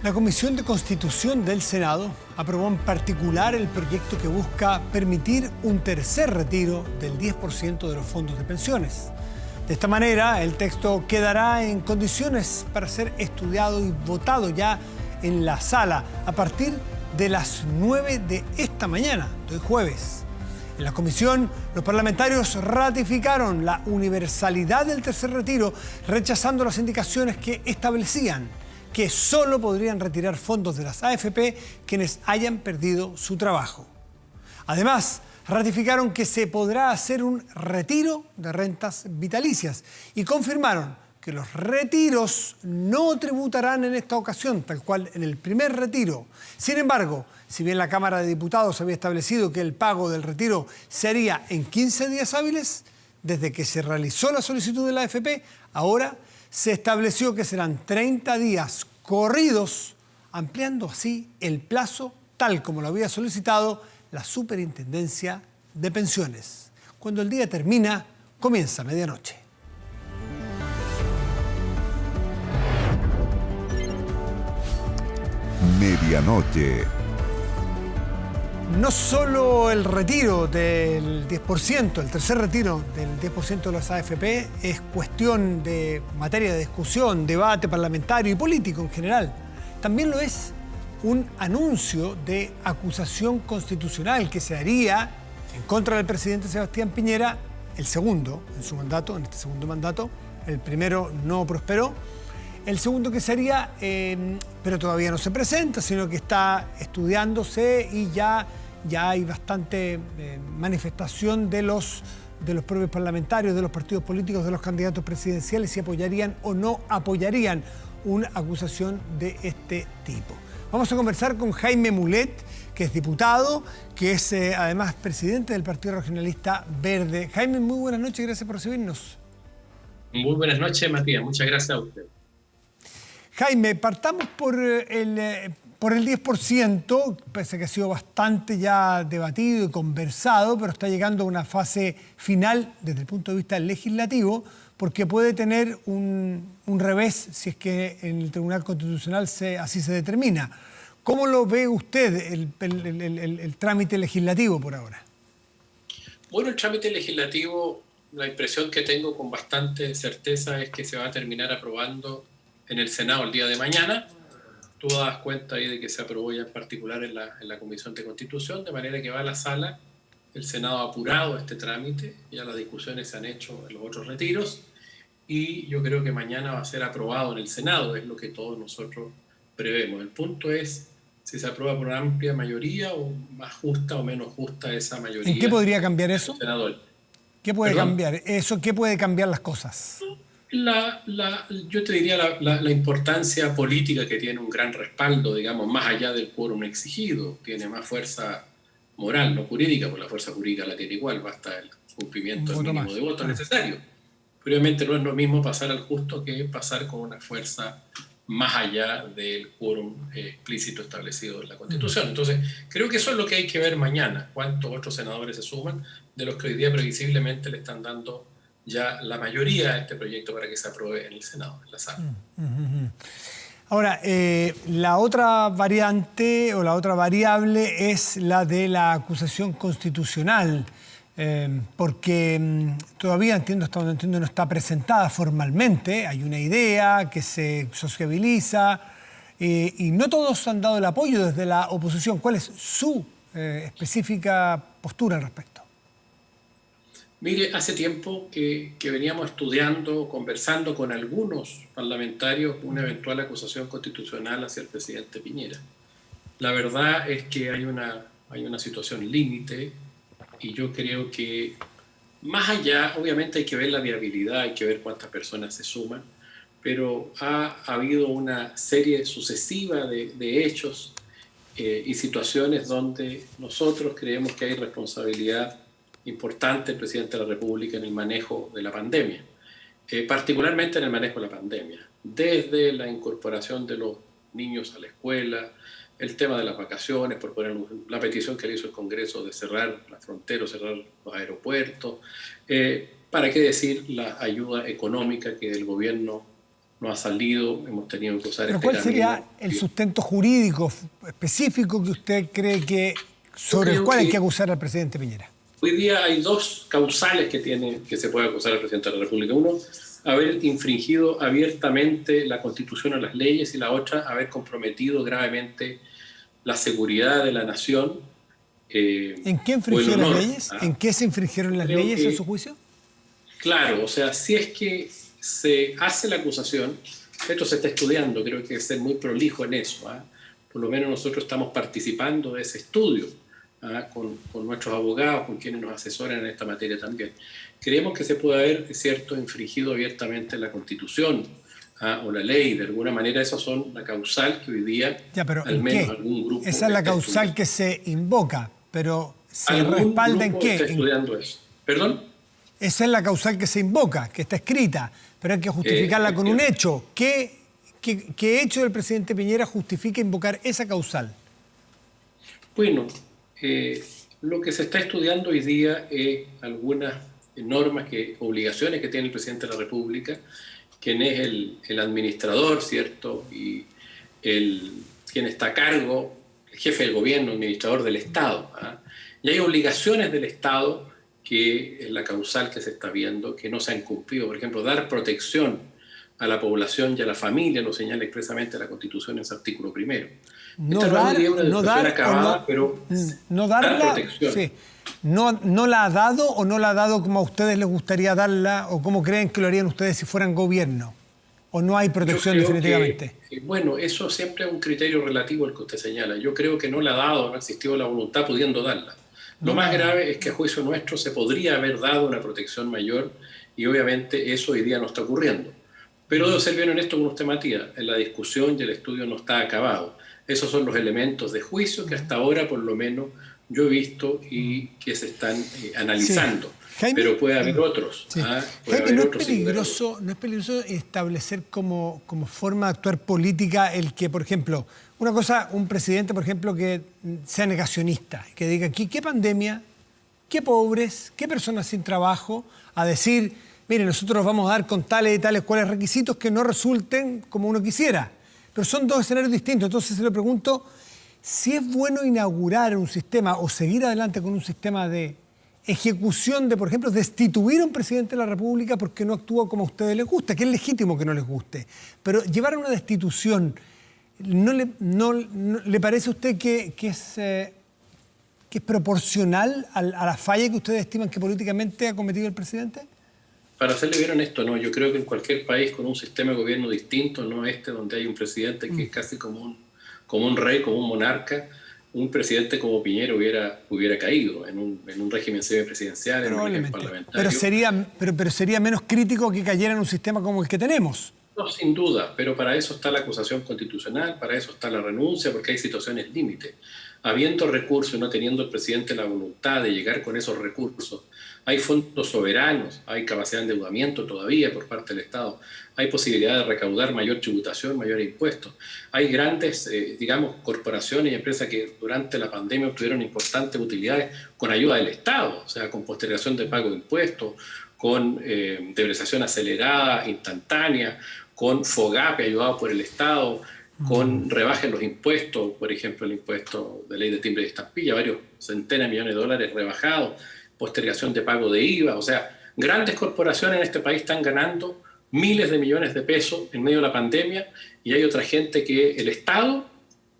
La Comisión de Constitución del Senado aprobó en particular el proyecto que busca permitir un tercer retiro del 10% de los fondos de pensiones. De esta manera, el texto quedará en condiciones para ser estudiado y votado ya en la sala a partir de las 9 de esta mañana, de hoy jueves. En la comisión, los parlamentarios ratificaron la universalidad del tercer retiro, rechazando las indicaciones que establecían que solo podrían retirar fondos de las AFP quienes hayan perdido su trabajo. Además, ratificaron que se podrá hacer un retiro de rentas vitalicias y confirmaron que los retiros no tributarán en esta ocasión, tal cual en el primer retiro. Sin embargo, si bien la Cámara de Diputados había establecido que el pago del retiro se haría en 15 días hábiles, desde que se realizó la solicitud de la AFP, ahora se estableció que serán 30 días corridos, ampliando así el plazo tal como lo había solicitado la Superintendencia de Pensiones. Cuando el día termina, comienza medianoche. Medianoche. No solo el retiro del 10%, el tercer retiro del 10% de las AFP es cuestión de materia de discusión, debate parlamentario y político en general. También lo es un anuncio de acusación constitucional que se haría en contra del presidente Sebastián Piñera, el segundo en su mandato, en este segundo mandato. El primero no prosperó. El segundo que se haría, pero todavía no se presenta, sino que está estudiándose y ya hay bastante manifestación de los propios parlamentarios, de los partidos políticos, de los candidatos presidenciales, si apoyarían o no apoyarían una acusación de este tipo. Vamos a conversar con Jaime Mulet, que es diputado, que es además presidente del Partido Regionalista Verde. Jaime, muy buenas noches y gracias por recibirnos. Muy buenas noches, Matías. Muchas gracias a usted. Jaime, partamos por el 10%, pese a que ha sido bastante ya debatido y conversado, pero está llegando a una fase final desde el punto de vista legislativo, porque puede tener un revés si es que en el Tribunal Constitucional así se determina. ¿Cómo lo ve usted el trámite legislativo por ahora? Bueno, el trámite legislativo, la impresión que tengo con bastante certeza es que se va a terminar aprobando en el Senado el día de mañana. Tú das cuenta ahí de que se aprobó ya en particular en la Comisión de Constitución, de manera que va a la sala. El Senado ha apurado este trámite, ya las discusiones se han hecho en los otros retiros y yo creo que mañana va a ser aprobado en el Senado, es lo que todos nosotros prevemos. El punto es si se aprueba por una amplia mayoría o más justa o menos justa esa mayoría. ¿En qué podría cambiar eso? Senador. ¿Qué puede cambiar? ¿Eso qué puede cambiar las cosas? Yo te diría la importancia política que tiene un gran respaldo, digamos, más allá del quórum exigido. Tiene más fuerza moral, no jurídica, porque la fuerza jurídica la tiene igual, basta el cumplimiento del mínimo de votos necesario. Pero obviamente no es lo mismo pasar al justo que pasar con una fuerza más allá del quórum explícito establecido en la Constitución. Entonces, creo que eso es lo que hay que ver mañana, cuántos otros senadores se suman de los que hoy día previsiblemente le están dando ya la mayoría de este proyecto para que se apruebe en el Senado, en la sala. Ahora, la otra variante o la otra variable es la de la acusación constitucional, porque todavía hasta donde entiendo, no está presentada formalmente. Hay una idea que se sociabiliza y no todos han dado el apoyo desde la oposición. ¿Cuál es su específica postura al respecto? Mire, hace tiempo que veníamos estudiando, conversando con algunos parlamentarios una eventual acusación constitucional hacia el presidente Piñera. La verdad es que hay una situación límite y yo creo que más allá, obviamente hay que ver la viabilidad, hay que ver cuántas personas se suman, pero ha habido una serie sucesiva de hechos y situaciones donde nosotros creemos que hay responsabilidad importante el presidente de la República en el manejo de la pandemia, particularmente en el manejo de la pandemia, desde la incorporación de los niños a la escuela, el tema de las vacaciones, por poner la petición que le hizo el Congreso de cerrar las fronteras, cerrar los aeropuertos, para qué decir la ayuda económica que el gobierno no ha salido, hemos tenido que usar ¿Pero este cuál sería camino. el sustento jurídico específico que usted cree que sobre el cual hay que acusar al presidente Piñera? Hoy día hay dos causales que se puede acusar al presidente de la República. Uno, haber infringido abiertamente la Constitución o las leyes, y la otra, haber comprometido gravemente la seguridad de la nación. ¿En qué infringió las leyes? ¿En qué se infringieron las leyes en su juicio? Claro, o sea, si es que se hace la acusación, esto se está estudiando, creo que hay que ser muy prolijo en eso. Por lo menos nosotros estamos participando de ese estudio con nuestros abogados, con quienes nos asesoran en esta materia también. Creemos que se puede haber, es cierto, infringido abiertamente la Constitución o la ley. De alguna manera, esas son la causal que hoy día, al menos algún grupo... Esa es la causal que se invoca, pero ¿se respalda en qué? Está estudiando eso. ¿Perdón? Esa es la causal que se invoca, que está escrita, pero hay que justificarla con un hecho. ¿Qué hecho del presidente Piñera justifica invocar esa causal? Bueno, lo que se está estudiando hoy día es algunas normas, obligaciones que tiene el presidente de la República, quien es el administrador, ¿cierto? Y quien está a cargo, el jefe del gobierno, el administrador del Estado. Y hay obligaciones del Estado, que es la causal que se está viendo, que no se han cumplido. Por ejemplo, dar protección a la población y a la familia, lo señala expresamente la Constitución en su artículo primero. No dar protección. Sí. ¿No la ha dado o no la ha dado como a ustedes les gustaría darla, o cómo creen que lo harían ustedes si fueran gobierno? ¿O no hay protección definitivamente? Bueno, eso siempre es un criterio relativo al que usted señala. Yo creo que no la ha dado, no ha existido la voluntad pudiendo darla. Lo más grave es que a juicio nuestro se podría haber dado una protección mayor, y obviamente eso hoy día no está ocurriendo. Pero debo ser bien honesto con usted, Matías, en la discusión y el estudio no está acabado. Esos son los elementos de juicio que hasta ahora, por lo menos, yo he visto y que se están analizando. Sí. Jaime, pero puede haber otros. Sí. Jaime, ¿no es peligroso establecer como forma de actuar política el que, por ejemplo, un presidente, por ejemplo, que sea negacionista, que diga aquí, ¿qué pandemia? ¿Qué pobres? ¿Qué personas sin trabajo? A decir, mire, nosotros vamos a dar con tales y tales cuales requisitos que no resulten como uno quisiera. Pero son dos escenarios distintos. Entonces se le pregunto si es bueno inaugurar un sistema o seguir adelante con un sistema de ejecución de, por ejemplo, destituir a un presidente de la República porque no actúa como a ustedes les gusta, que es legítimo que no les guste. Pero llevar a una destitución, ¿no le parece a usted que es proporcional a la falla que ustedes estiman que políticamente ha cometido el presidente? Para serle bien honesto, no. Yo creo que en cualquier país con un sistema de gobierno distinto, no donde hay un presidente que es casi como un rey, como un monarca, un presidente como Piñera hubiera caído en un régimen semipresidencial, en un régimen parlamentario. Pero sería menos crítico que cayera en un sistema como el que tenemos. No, sin duda, pero para eso está la acusación constitucional, para eso está la renuncia, porque hay situaciones límite. Habiendo recursos y no teniendo el presidente la voluntad de llegar con esos recursos, hay fondos soberanos, hay capacidad de endeudamiento todavía por parte del Estado, hay posibilidad de recaudar mayor tributación, mayores impuestos. Hay grandes, corporaciones y empresas que durante la pandemia obtuvieron importantes utilidades con ayuda del Estado, o sea, con postergación de pago de impuestos, con depreciación acelerada, instantánea, con FOGAPE ayudado por el Estado, con rebajas en los impuestos, por ejemplo, el impuesto de ley de timbre y estampilla, varios centenas de millones de dólares rebajados, postergación de pago de IVA. O sea, grandes corporaciones en este país están ganando miles de millones de pesos en medio de la pandemia, y hay otra gente que el Estado,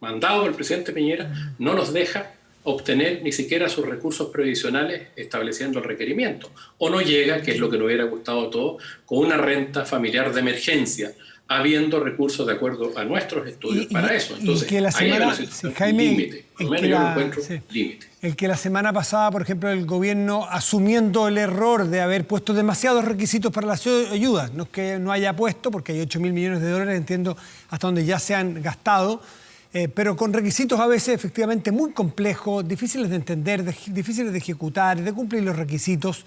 mandado por el presidente Piñera, no los deja obtener ni siquiera sus recursos previsionales estableciendo el requerimiento. O no llega, que es lo que nos hubiera gustado a todos, con una renta familiar de emergencia, habiendo recursos de acuerdo a nuestros estudios para eso. Entonces, que la semana, Jaime, límite. Límite. El que la semana pasada, por ejemplo, el gobierno, asumiendo el error de haber puesto demasiados requisitos para las ayudas, no es que no haya puesto, porque hay 8.000 millones de dólares, entiendo, hasta donde ya se han gastado, pero con requisitos a veces efectivamente muy complejos, difíciles de entender, difíciles de ejecutar, de cumplir los requisitos.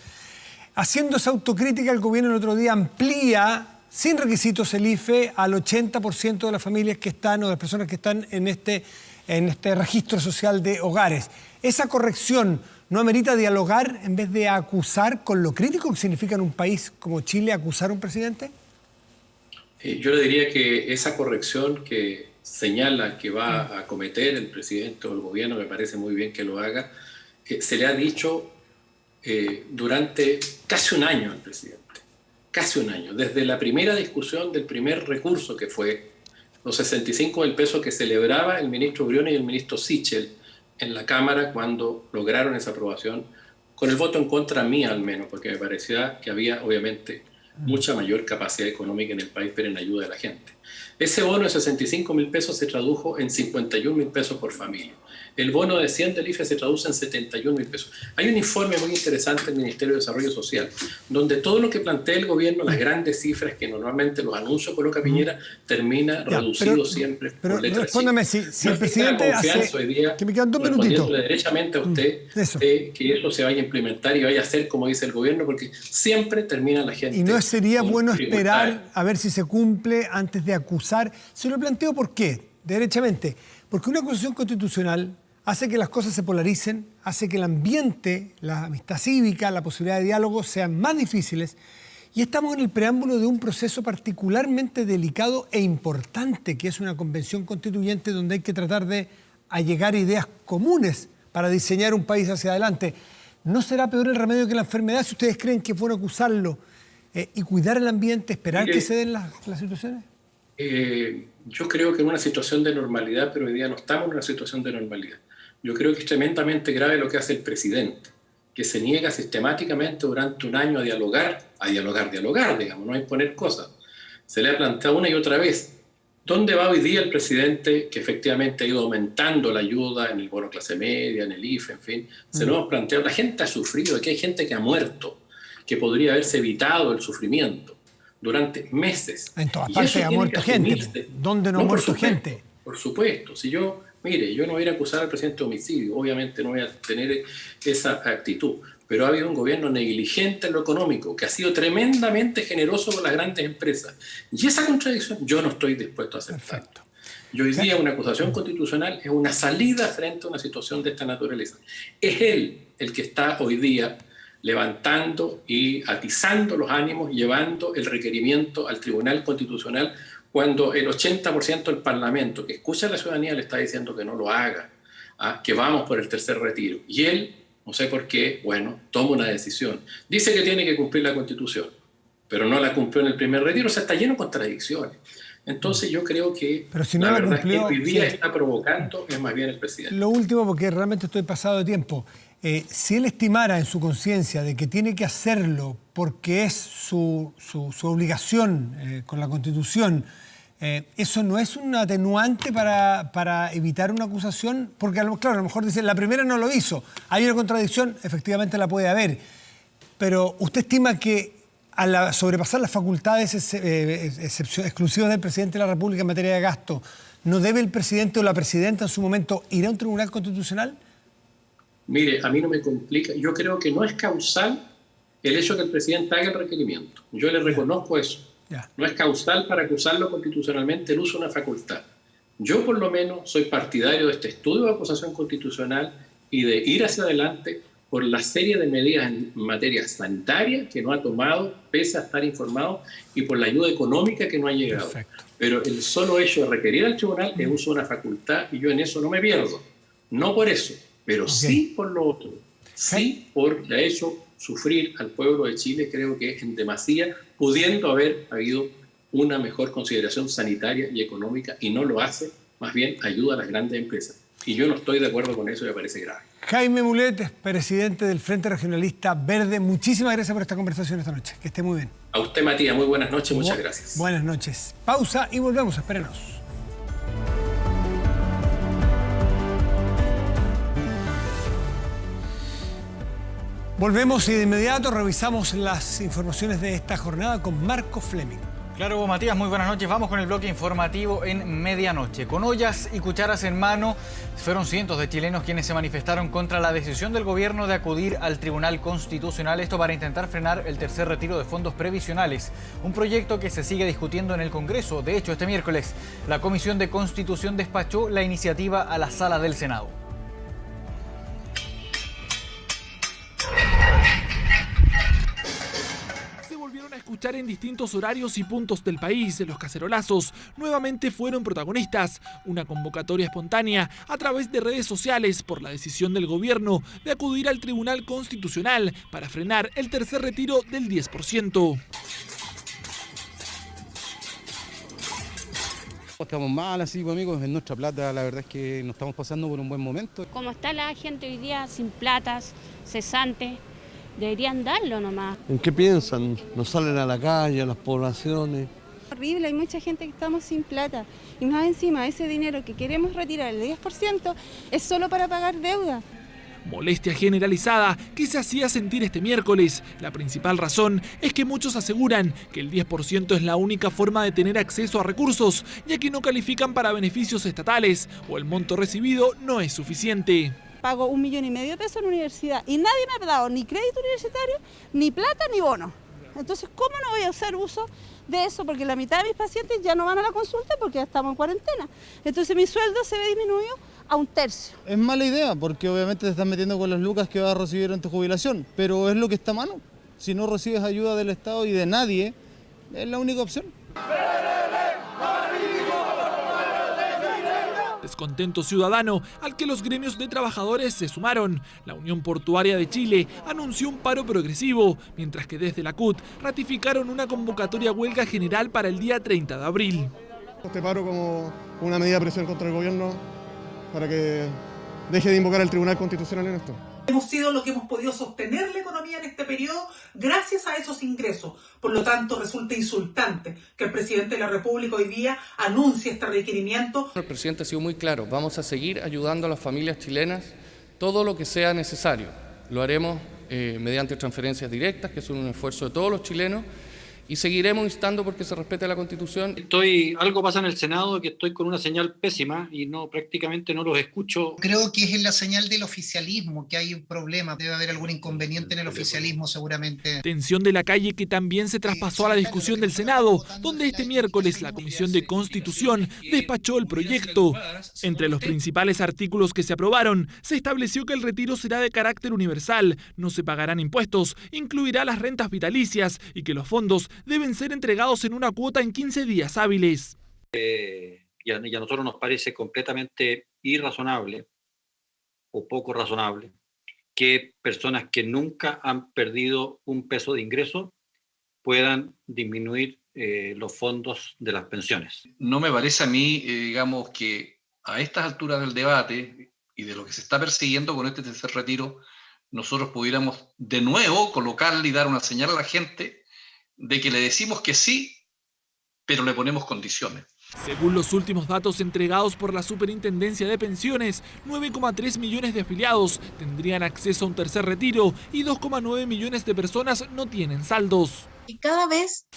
Haciendo esa autocrítica, el gobierno el otro día amplía sin requisitos el IFE al 80% de las familias que están, o de las personas que están en este registro social de hogares. ¿Esa corrección no amerita dialogar en vez de acusar, con lo crítico que significa en un país como Chile acusar a un presidente? Yo le diría que esa corrección que señala que va a cometer el presidente o el gobierno, me parece muy bien que lo haga, se le ha dicho durante casi un año al presidente, casi un año, desde la primera discusión del primer recurso que fue los 65.000 pesos que celebraba el ministro Briones y el ministro Sichel en la Cámara cuando lograron esa aprobación, con el voto en contra mía al menos, porque me parecía que había obviamente mucha mayor capacidad económica en el país, pero en ayuda de la gente. Ese bono de 65.000 pesos se tradujo en 51.000 pesos por familia. El bono de 100 del IFE se traduce en 71.000 pesos. Hay un informe muy interesante del Ministerio de Desarrollo Social, donde todo lo que plantea el gobierno, las grandes cifras que normalmente los anuncios coloca Piñera, termina reducido siempre por letra respóndame, chica. si el presidente hace... Hoy día, que me quedan 2 minutitos. Derechamente a usted que eso se vaya a implementar y vaya a hacer como dice el gobierno, porque siempre termina la gente... ¿Y no sería bueno esperar a ver si se cumple antes de acusar? Se lo planteo ¿por qué? Derechamente. Porque una acusación constitucional hace que las cosas se polaricen, hace que el ambiente, la amistad cívica, la posibilidad de diálogo sean más difíciles. Y estamos en el preámbulo de un proceso particularmente delicado e importante, que es una convención constituyente donde hay que tratar de allegar ideas comunes para diseñar un país hacia adelante. ¿No será peor el remedio que la enfermedad si ustedes creen que es bueno acusarlo y cuidar el ambiente, esperar que se den las situaciones? Yo creo que en una situación de normalidad, pero hoy día no estamos en una situación de normalidad. Yo creo que es tremendamente grave lo que hace el presidente, que se niega sistemáticamente durante un año a dialogar, digamos, no a imponer cosas. Se le ha planteado una y otra vez. ¿Dónde va hoy día el presidente que efectivamente ha ido aumentando la ayuda en el bono clase media, en el IFE, en fin? Se lo hemos planteado. La gente ha sufrido, aquí hay gente que ha muerto, que podría haberse evitado el sufrimiento durante meses. En todas partes ha muerto gente. ¿Dónde no ha muerto gente? Por supuesto. Si yo no voy a acusar al presidente de homicidio, obviamente no voy a tener esa actitud, pero ha habido un gobierno negligente en lo económico, que ha sido tremendamente generoso con las grandes empresas. Y esa contradicción yo no estoy dispuesto a aceptar. Perfecto. Y hoy día una acusación constitucional es una salida frente a una situación de esta naturaleza. Es él el que está hoy día levantando y atizando los ánimos, llevando el requerimiento al Tribunal Constitucional cuando el 80% del Parlamento que escucha a la ciudadanía le está diciendo que no lo haga, que vamos por el tercer retiro. Y él, no sé por qué, toma una decisión. Dice que tiene que cumplir la Constitución, pero no la cumplió en el primer retiro, o sea, está lleno de contradicciones. Entonces yo creo que pero si no la verdad cumplió, es que hoy día está provocando es más bien el presidente. Lo último, porque realmente estoy pasado de tiempo. Si él estimara en su conciencia de que tiene que hacerlo porque es su obligación con la Constitución, ¿eso no es un atenuante para evitar una acusación? Porque, claro, a lo mejor dice, la primera no lo hizo. Hay una contradicción, efectivamente la puede haber. Pero ¿usted estima que al sobrepasar las facultades exclusivas del presidente de la República en materia de gasto, no debe el presidente o la presidenta en su momento ir a un tribunal constitucional? Mire, a mí no me complica. Yo creo que no es causal el hecho que el presidente haga el requerimiento. Yo le reconozco eso. No es causal para acusarlo constitucionalmente el uso de una facultad. Yo, por lo menos, soy partidario de este estudio de acusación constitucional y de ir hacia adelante por la serie de medidas en materia sanitaria que no ha tomado, pese a estar informado, y por la ayuda económica que no ha llegado. Perfecto. Pero el solo hecho de requerir al tribunal es uso de una facultad y yo en eso no me pierdo. No por eso, pero sí por lo otro. Sí por el hecho sufrir al pueblo de Chile, creo que en demasía, pudiendo haber habido una mejor consideración sanitaria y económica, y no lo hace, más bien ayuda a las grandes empresas. Y yo no estoy de acuerdo con eso y me parece grave. Jaime Mulet, presidente del Frente Regionalista Verde, muchísimas gracias por esta conversación esta noche. Que esté muy bien. A usted, Matías, muy buenas noches, muchas gracias. Buenas noches. Pausa y volvemos, espérenos. Volvemos y de inmediato revisamos las informaciones de esta jornada con Marco Fleming. Claro, Matías, muy buenas noches. Vamos con el bloque informativo en medianoche. Con ollas y cucharas en mano, fueron cientos de chilenos quienes se manifestaron contra la decisión del gobierno de acudir al Tribunal Constitucional, esto para intentar frenar el tercer retiro de fondos previsionales, un proyecto que se sigue discutiendo en el Congreso. De hecho, este miércoles, la Comisión de Constitución despachó la iniciativa a la Sala del Senado. escuchar en distintos horarios y puntos del país. Los cacerolazos nuevamente fueron protagonistas. Una convocatoria espontánea a través de redes sociales por la decisión del gobierno de acudir al Tribunal Constitucional para frenar el tercer retiro del 10%. Estamos mal así, pues, amigos, en nuestra plata la verdad es que nos estamos pasando por un buen momento. Como está la gente hoy día sin platas, cesantes, deberían darlo nomás. ¿En qué piensan? ¿No salen a la calle, a las poblaciones? Horrible, hay mucha gente que estamos sin plata y más encima ese dinero que queremos retirar, el 10%, es solo para pagar deuda. Molestia generalizada que se hacía sentir este miércoles. La principal razón es que muchos aseguran que el 10% es la única forma de tener acceso a recursos, ya que no califican para beneficios estatales o el monto recibido no es suficiente. Pago 1,5 millones de pesos en la universidad y nadie me ha dado ni crédito universitario, ni plata, ni bono. Entonces, ¿cómo no voy a hacer uso de eso? Porque la mitad de mis pacientes ya no van a la consulta porque ya estamos en cuarentena. Entonces, mi sueldo se ve disminuido a 1/3. Es mala idea porque obviamente te estás metiendo con las lucas que vas a recibir en tu jubilación, pero es lo que está a mano. Si no recibes ayuda del Estado y de nadie, es la única opción. Descontento ciudadano al que los gremios de trabajadores se sumaron. La Unión Portuaria de Chile anunció un paro progresivo, mientras que desde la CUT ratificaron una convocatoria a huelga general para el día 30 de abril. Este paro como una medida de presión contra el gobierno para que deje de invocar al Tribunal Constitucional en esto. Hemos sido lo que hemos podido sostener la economía en este periodo gracias a esos ingresos. Por lo tanto, resulta insultante que el presidente de la República hoy día anuncie este requerimiento. El presidente ha sido muy claro, vamos a seguir ayudando a las familias chilenas todo lo que sea necesario. Lo haremos mediante transferencias directas, que son un esfuerzo de todos los chilenos, y seguiremos instando porque se respete la Constitución. Algo pasa en el Senado que estoy con una señal pésima y prácticamente no los escucho. Creo que es en la señal del oficialismo que hay un problema. Debe haber algún inconveniente en el oficialismo seguramente. Tensión de la calle que también se traspasó a la discusión del Senado, donde este miércoles la Comisión de Constitución despachó el proyecto. Entre los principales artículos que se aprobaron, se estableció que el retiro será de carácter universal, no se pagarán impuestos, incluirá las rentas vitalicias y que los fondos deben ser entregados en una cuota en 15 días hábiles. Y a nosotros nos parece completamente irrazonable o poco razonable que personas que nunca han perdido un peso de ingreso puedan disminuir los fondos de las pensiones. No me parece a mí, digamos, que a estas alturas del debate y de lo que se está persiguiendo con este tercer retiro, nosotros pudiéramos de nuevo colocarle y dar una señal a la gente de que le decimos que sí, pero le ponemos condiciones. Según los últimos datos entregados por la Superintendencia de Pensiones, 9,3 millones de afiliados tendrían acceso a un tercer retiro y 2,9 millones de personas no tienen saldos. Y cada vez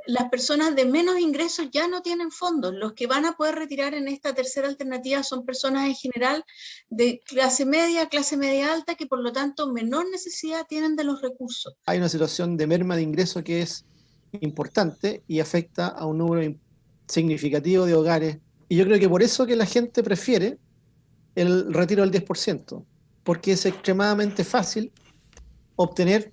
las personas de menos ingresos ya no tienen fondos. Los que van a poder retirar en esta tercera alternativa son personas en general de clase media alta, que por lo tanto menor necesidad tienen de los recursos. Hay una situación de merma de ingreso que es importante y afecta a un número significativo de hogares. Y yo creo que por eso que la gente prefiere el retiro del 10%, porque es extremadamente fácil obtener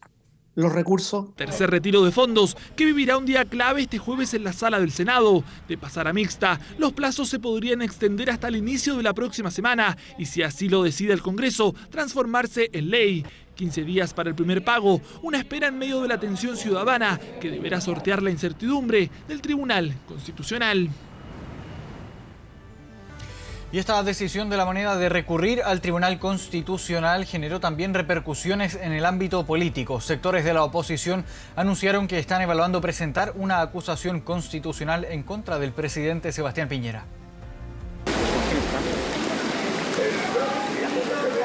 los recursos. Tercer retiro de fondos que vivirá un día clave este jueves en la sala del Senado. De pasar a mixta, los plazos se podrían extender hasta el inicio de la próxima semana y, si así lo decide el Congreso, transformarse en ley. 15 días para el primer pago, una espera en medio de la tensión ciudadana que deberá sortear la incertidumbre del Tribunal Constitucional. Y esta decisión de la moneda de recurrir al Tribunal Constitucional generó también repercusiones en el ámbito político. Sectores de la oposición anunciaron que están evaluando presentar una acusación constitucional en contra del presidente Sebastián Piñera.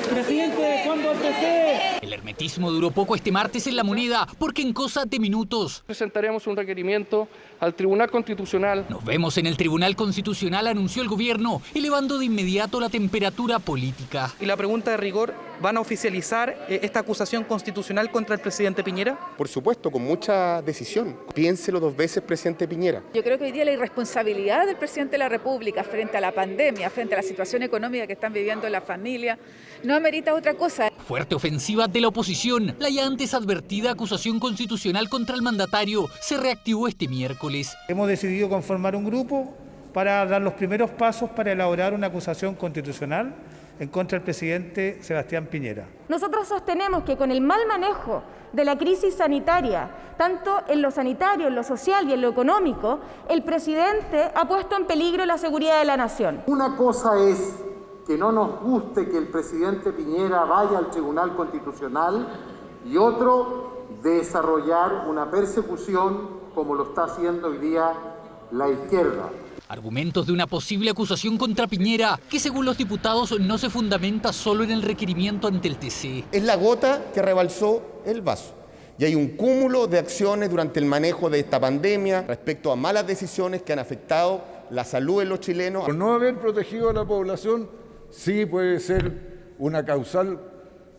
Presidente, ¿cuándo empecé? El hermetismo duró poco este martes en La Moneda, porque en cosa de minutos presentaremos un requerimiento al Tribunal Constitucional. Nos vemos en el Tribunal Constitucional, anunció el gobierno, elevando de inmediato la temperatura política. Y la pregunta de rigor, ¿van a oficializar esta acusación constitucional contra el presidente Piñera? Por supuesto, con mucha decisión. Piénselo 2 veces, presidente Piñera. Yo creo que hoy día la irresponsabilidad del presidente de la República frente a la pandemia, frente a la situación económica que están viviendo la familia, no amerita otra cosa. Fuerte ofensiva de la oposición, la ya antes advertida acusación constitucional contra el mandatario se reactivó este miércoles. Hemos decidido conformar un grupo para dar los primeros pasos para elaborar una acusación constitucional en contra del presidente Sebastián Piñera. Nosotros sostenemos que con el mal manejo de la crisis sanitaria, tanto en lo sanitario, en lo social y en lo económico, el presidente ha puesto en peligro la seguridad de la nación. Una cosa es que no nos guste que el presidente Piñera vaya al Tribunal Constitucional y otro, desarrollar una persecución como lo está haciendo hoy día la izquierda. Argumentos de una posible acusación contra Piñera, que según los diputados no se fundamenta solo en el requerimiento ante el TC. Es la gota que rebalsó el vaso. Y hay un cúmulo de acciones durante el manejo de esta pandemia respecto a malas decisiones que han afectado la salud de los chilenos. Por no haber protegido a la población, sí puede ser una causal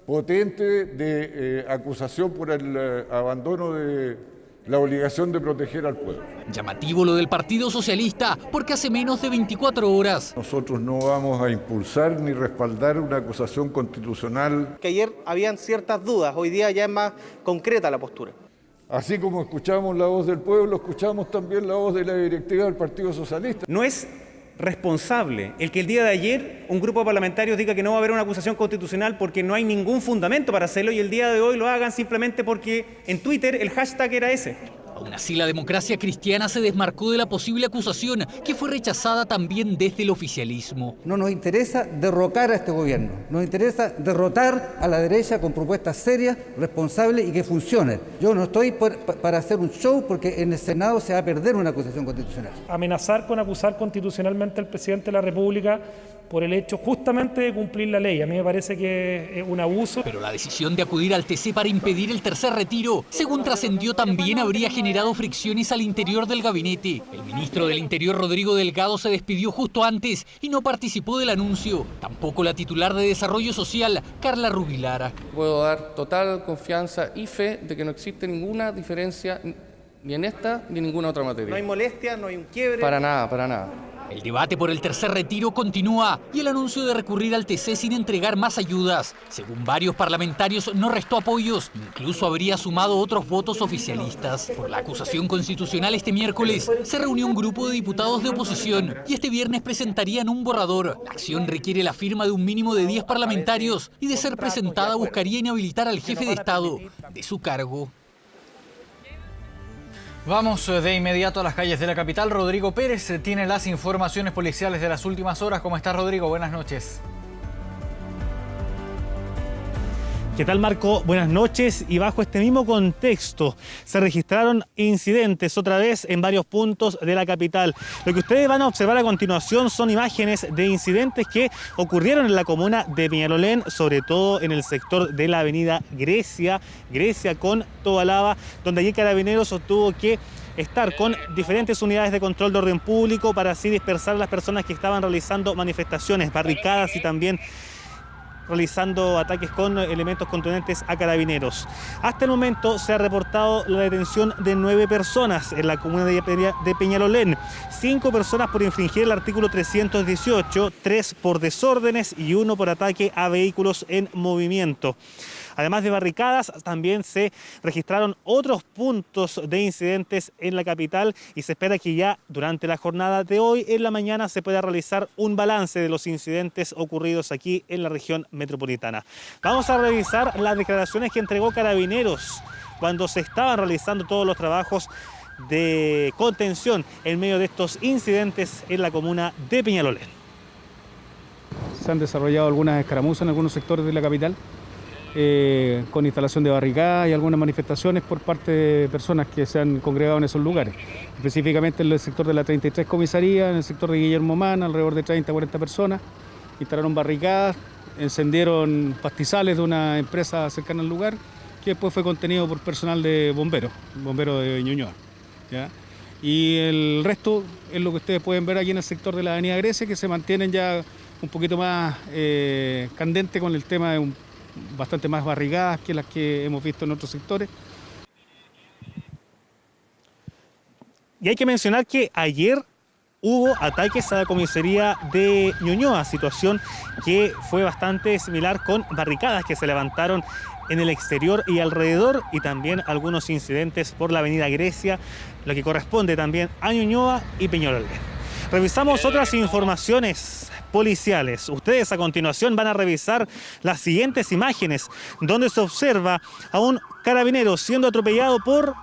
potente de acusación por el abandono de la obligación de proteger al pueblo. Llamativo lo del Partido Socialista, porque hace menos de 24 horas. Nosotros no vamos a impulsar ni respaldar una acusación constitucional. Que ayer habían ciertas dudas, hoy día ya es más concreta la postura. Así como escuchamos la voz del pueblo, escuchamos también la voz de la directiva del Partido Socialista. No es responsable el que el día de ayer un grupo de parlamentarios diga que no va a haber una acusación constitucional porque no hay ningún fundamento para hacerlo y el día de hoy lo hagan simplemente porque en Twitter el hashtag era ese. Aún así, la Democracia Cristiana se desmarcó de la posible acusación, que fue rechazada también desde el oficialismo. No nos interesa derrocar a este gobierno, nos interesa derrotar a la derecha con propuestas serias, responsables y que funcionen. Yo no estoy para hacer un show porque en el Senado se va a perder una acusación constitucional. Amenazar con acusar constitucionalmente al presidente de la República por el hecho justamente de cumplir la ley. A mí me parece que es un abuso. Pero la decisión de acudir al TC para impedir el tercer retiro, según trascendió, también habría generado fricciones al interior del gabinete. El ministro del Interior, Rodrigo Delgado, se despidió justo antes y no participó del anuncio. Tampoco la titular de Desarrollo Social, Carla Rubilara. Puedo dar total confianza y fe de que no existe ninguna diferencia ni en esta ni en ninguna otra materia. No hay molestia, no hay un quiebre. Para nada, para nada. El debate por el tercer retiro continúa y el anuncio de recurrir al TC sin entregar más ayudas, según varios parlamentarios, no restó apoyos, incluso habría sumado otros votos oficialistas. Por la acusación constitucional este miércoles se reunió un grupo de diputados de oposición y este viernes presentarían un borrador. La acción requiere la firma de un mínimo de 10 parlamentarios y de ser presentada buscaría inhabilitar al jefe de Estado de su cargo. Vamos de inmediato a las calles de la capital. Rodrigo Pérez tiene las informaciones policiales de las últimas horas. ¿Cómo estás, Rodrigo? Buenas noches. ¿Qué tal, Marco? Buenas noches. Y bajo este mismo contexto se registraron incidentes otra vez en varios puntos de la capital. Lo que ustedes van a observar a continuación son imágenes de incidentes que ocurrieron en la comuna de Peñalolén, sobre todo en el sector de la avenida Grecia con Tobalaba, donde allí Carabineros tuvo que estar con diferentes unidades de control de orden público para así dispersar a las personas que estaban realizando manifestaciones, barricadas y también realizando ataques con elementos contundentes a Carabineros. Hasta el momento se ha reportado la detención de 9 personas en la comuna de Peñalolén. 5 personas por infringir el artículo 318, 3 por desórdenes y 1 por ataque a vehículos en movimiento. Además de barricadas, también se registraron otros puntos de incidentes en la capital y se espera que ya durante la jornada de hoy en la mañana se pueda realizar un balance de los incidentes ocurridos aquí en la región metropolitana. Vamos a revisar las declaraciones que entregó Carabineros cuando se estaban realizando todos los trabajos de contención en medio de estos incidentes en la comuna de Peñalolén. Se han desarrollado algunas escaramuzas en algunos sectores de la capital, con instalación de barricadas y algunas manifestaciones por parte de personas que se han congregado en esos lugares. Específicamente en el sector de la 33 Comisaría, en el sector de Guillermo Mann, alrededor de 30 a 40 personas. Instalaron barricadas, encendieron pastizales de una empresa cercana al lugar, que después fue contenido por personal de bomberos de Ñuñoa, ¿ya? Y el resto es lo que ustedes pueden ver aquí en el sector de la avenida Grecia, que se mantienen ya un poquito más candente con el tema de bastante más barricadas que las que hemos visto en otros sectores. Y hay que mencionar que ayer hubo ataques a la comisaría de Ñuñoa, situación que fue bastante similar con barricadas que se levantaron en el exterior y alrededor, y también algunos incidentes por la avenida Grecia, lo que corresponde también a Ñuñoa y Peñalolén. Revisamos otras informaciones policiales. Ustedes a continuación van a revisar las siguientes imágenes, donde se observa a un carabinero siendo atropellado por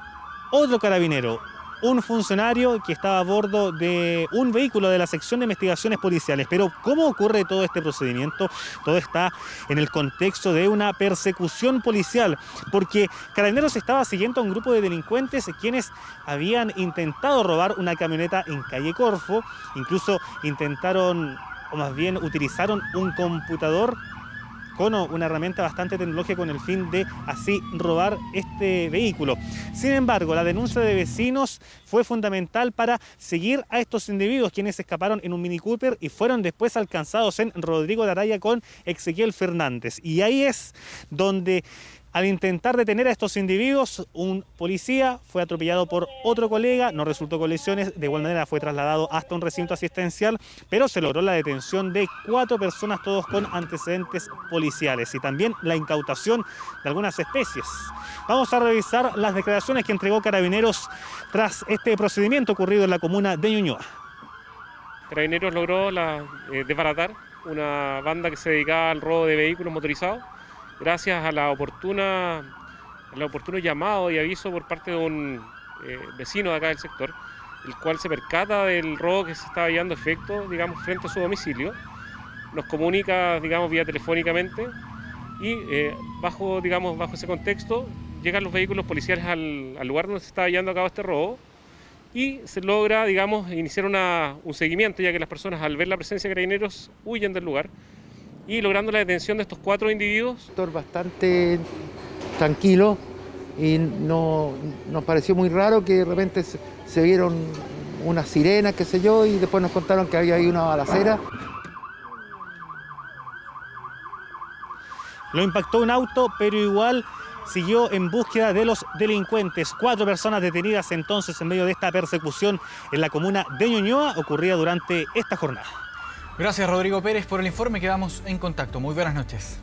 otro carabinero, un funcionario que estaba a bordo de un vehículo de la sección de investigaciones policiales. Pero ¿cómo ocurre todo este procedimiento? Todo está en el contexto de una persecución policial, porque Carabineros estaba siguiendo a un grupo de delincuentes quienes habían intentado robar una camioneta en calle Corfo, incluso intentaron, o más bien utilizaron un computador con una herramienta bastante tecnológica con el fin de así robar este vehículo. Sin embargo, la denuncia de vecinos fue fundamental para seguir a estos individuos, quienes escaparon en un Mini Cooper y fueron después alcanzados en Rodrigo de Araya con Ezequiel Fernández. Y ahí es donde, al intentar detener a estos individuos, un policía fue atropellado por otro colega, no resultó con lesiones, de igual manera fue trasladado hasta un recinto asistencial, pero se logró la detención de 4 personas, todos con antecedentes policiales, y también la incautación de algunas especies. Vamos a revisar las declaraciones que entregó Carabineros tras este procedimiento ocurrido en la comuna de Ñuñoa. Carabineros logró desbaratar una banda que se dedicaba al robo de vehículos motorizados, gracias a al oportuno llamado y aviso por parte de un vecino de acá del sector, el cual se percata del robo que se estaba llevando a efecto, digamos, frente a su domicilio. Nos comunica, digamos, vía telefónicamente y bajo ese contexto llegan los vehículos policiales al lugar donde se estaba llevando a cabo este robo y se logra, digamos, iniciar un seguimiento, ya que las personas, al ver la presencia de Carabineros, huyen del lugar, y logrando la detención de estos 4 individuos. Sector bastante tranquilo, y nos pareció muy raro que de repente se vieron unas sirenas, qué sé yo, y después nos contaron que había ahí una balacera. Lo impactó un auto, pero igual siguió en búsqueda de los delincuentes. 4 personas detenidas entonces en medio de esta persecución en la comuna de Ñuñoa, ocurrida durante esta jornada. Gracias, Rodrigo Pérez, por el informe. Quedamos en contacto. Muy buenas noches.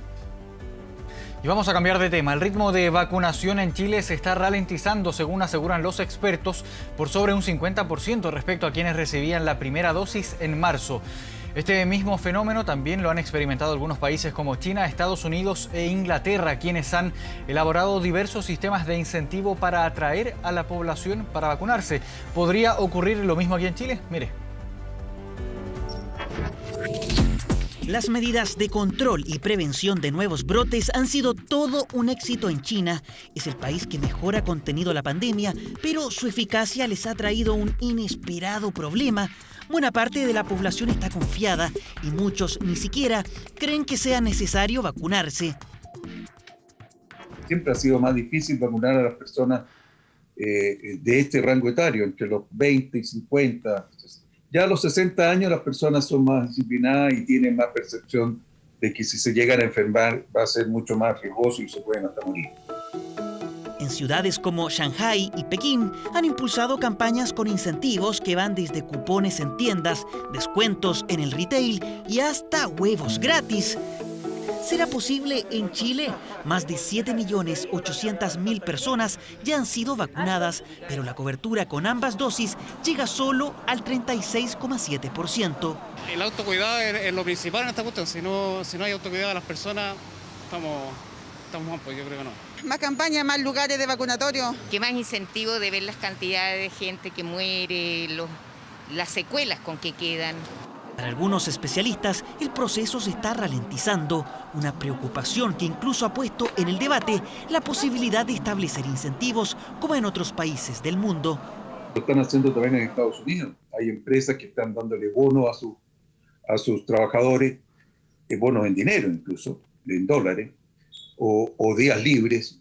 Y vamos a cambiar de tema. El ritmo de vacunación en Chile se está ralentizando, según aseguran los expertos, por sobre un 50% respecto a quienes recibían la primera dosis en marzo. Este mismo fenómeno también lo han experimentado algunos países como China, Estados Unidos e Inglaterra, quienes han elaborado diversos sistemas de incentivo para atraer a la población para vacunarse. ¿Podría ocurrir lo mismo aquí en Chile? Mire. Las medidas de control y prevención de nuevos brotes han sido todo un éxito en China. Es el país que mejor ha contenido la pandemia, pero su eficacia les ha traído un inesperado problema. Buena parte de la población está confiada y muchos ni siquiera creen que sea necesario vacunarse. Siempre ha sido más difícil vacunar a las personas de este rango etario, entre los 20 y 50. Ya a los 60 años las personas son más disciplinadas y tienen más percepción de que si se llegan a enfermar va a ser mucho más riesgoso y se pueden hasta morir. En ciudades como Shanghái y Pekín han impulsado campañas con incentivos que van desde cupones en tiendas, descuentos en el retail y hasta huevos gratis. ¿Será posible en Chile? Más de 7.800.000 personas ya han sido vacunadas, pero la cobertura con ambas dosis llega solo al 36,7%. El autocuidado es lo principal en esta cuestión. Si no hay autocuidado de las personas, estamos mal, pues yo creo que no. Más campañas, más lugares de vacunatorio. Que más incentivo de ver las cantidades de gente que muere, las secuelas con que quedan. Para algunos especialistas, el proceso se está ralentizando, una preocupación que incluso ha puesto en el debate la posibilidad de establecer incentivos como en otros países del mundo. Lo están haciendo también en Estados Unidos. Hay empresas que están dándole bonos a sus trabajadores, bonos en dinero incluso, en dólares, o días libres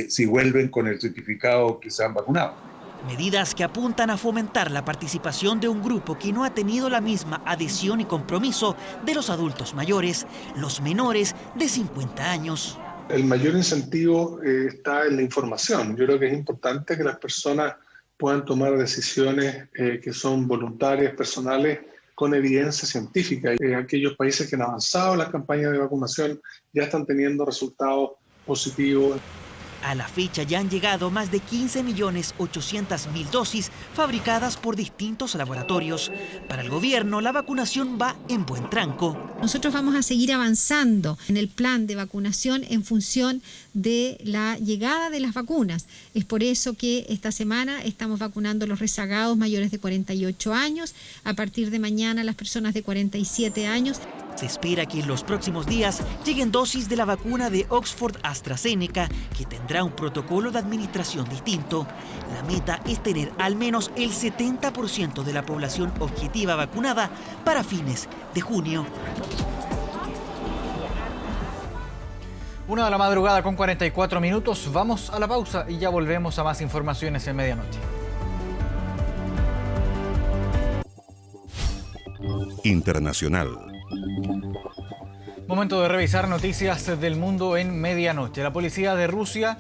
si vuelven con el certificado que se han vacunado. Medidas que apuntan a fomentar la participación de un grupo que no ha tenido la misma adhesión y compromiso de los adultos mayores, los menores de 50 años. El mayor incentivo está en la información. Yo creo que es importante que las personas puedan tomar decisiones que son voluntarias, personales, con evidencia científica. Aquellos países que han avanzado en las campañas de vacunación ya están teniendo resultados positivo. A la fecha ya han llegado más de 15.800.000 dosis fabricadas por distintos laboratorios. Para el gobierno, la vacunación va en buen tranco. Nosotros vamos a seguir avanzando en el plan de vacunación en función de la llegada de las vacunas. Es por eso que esta semana estamos vacunando a los rezagados mayores de 48 años, a partir de mañana las personas de 47 años. Se espera que en los próximos días lleguen dosis de la vacuna de Oxford AstraZeneca, que tendrá un protocolo de administración distinto. La meta es tener al menos el 70% de la población objetiva vacunada para fines de junio. 1 de la madrugada con 44 minutos. Vamos a la pausa y ya volvemos a más informaciones en medianoche. Internacional. Momento de revisar noticias del mundo en medianoche. La policía de Rusia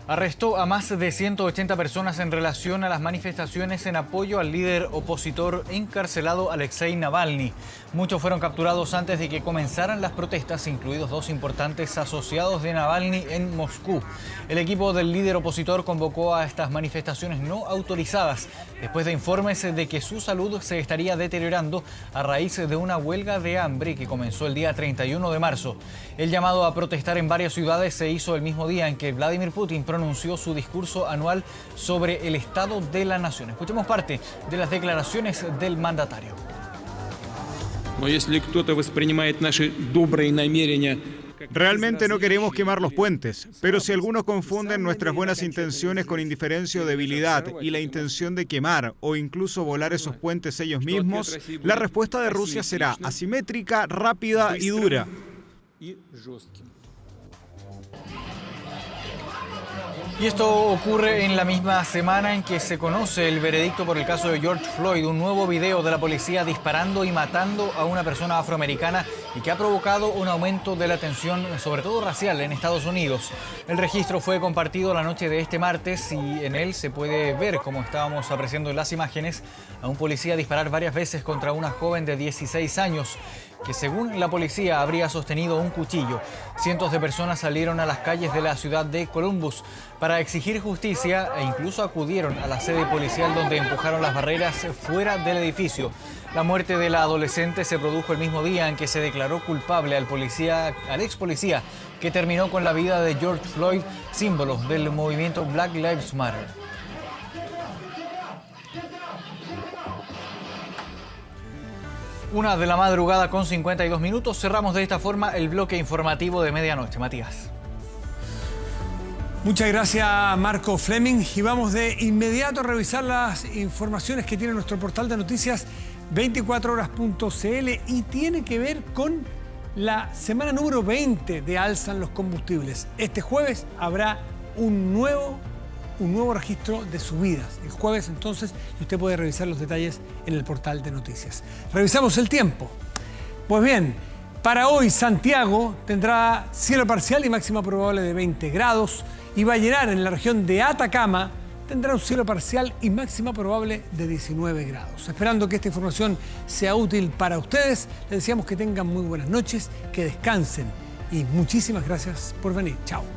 arrestó a más de 180 personas en relación a las manifestaciones en apoyo al líder opositor encarcelado Alexei Navalny. Muchos fueron capturados antes de que comenzaran las protestas, incluidos 2 importantes asociados de Navalny en Moscú. El equipo del líder opositor convocó a estas manifestaciones no autorizadas después de informes de que su salud se estaría deteriorando a raíz de una huelga de hambre que comenzó el día 31 de marzo. El llamado a protestar en varias ciudades se hizo el mismo día en que Vladimir Putin pronunció su discurso anual sobre el estado de la nación. Escuchemos parte de las declaraciones del mandatario. Realmente no queremos quemar los puentes, pero si algunos confunden nuestras buenas intenciones con indiferencia o debilidad y la intención de quemar o incluso volar esos puentes ellos mismos, la respuesta de Rusia será asimétrica, rápida y dura. Y esto ocurre en la misma semana en que se conoce el veredicto por el caso de George Floyd, un nuevo video de la policía disparando y matando a una persona afroamericana y que ha provocado un aumento de la tensión, sobre todo racial, en Estados Unidos. El registro fue compartido la noche de este martes y en él se puede ver, como estábamos apreciando en las imágenes, a un policía disparar varias veces contra una joven de 16 años. Que según la policía habría sostenido un cuchillo. Cientos de personas salieron a las calles de la ciudad de Columbus para exigir justicia e incluso acudieron a la sede policial donde empujaron las barreras fuera del edificio. La muerte de la adolescente se produjo el mismo día en que se declaró culpable al ex policía que terminó con la vida de George Floyd, símbolo del movimiento Black Lives Matter. 1 de la madrugada con 52 minutos. Cerramos de esta forma el bloque informativo de medianoche. Matías. Muchas gracias, Marco Fleming. Y vamos de inmediato a revisar las informaciones que tiene nuestro portal de noticias 24horas.cl y tiene que ver con la semana número 20 de alza en los combustibles. Este jueves habrá un nuevo registro de subidas. El jueves, entonces, y usted puede revisar los detalles en el portal de noticias. Revisamos el tiempo. Pues bien, para hoy Santiago tendrá cielo parcial y máxima probable de 20 grados. Y Vallenar, en la región de Atacama, tendrá un cielo parcial y máxima probable de 19 grados. Esperando que esta información sea útil para ustedes, les deseamos que tengan muy buenas noches, que descansen y muchísimas gracias por venir. Chao.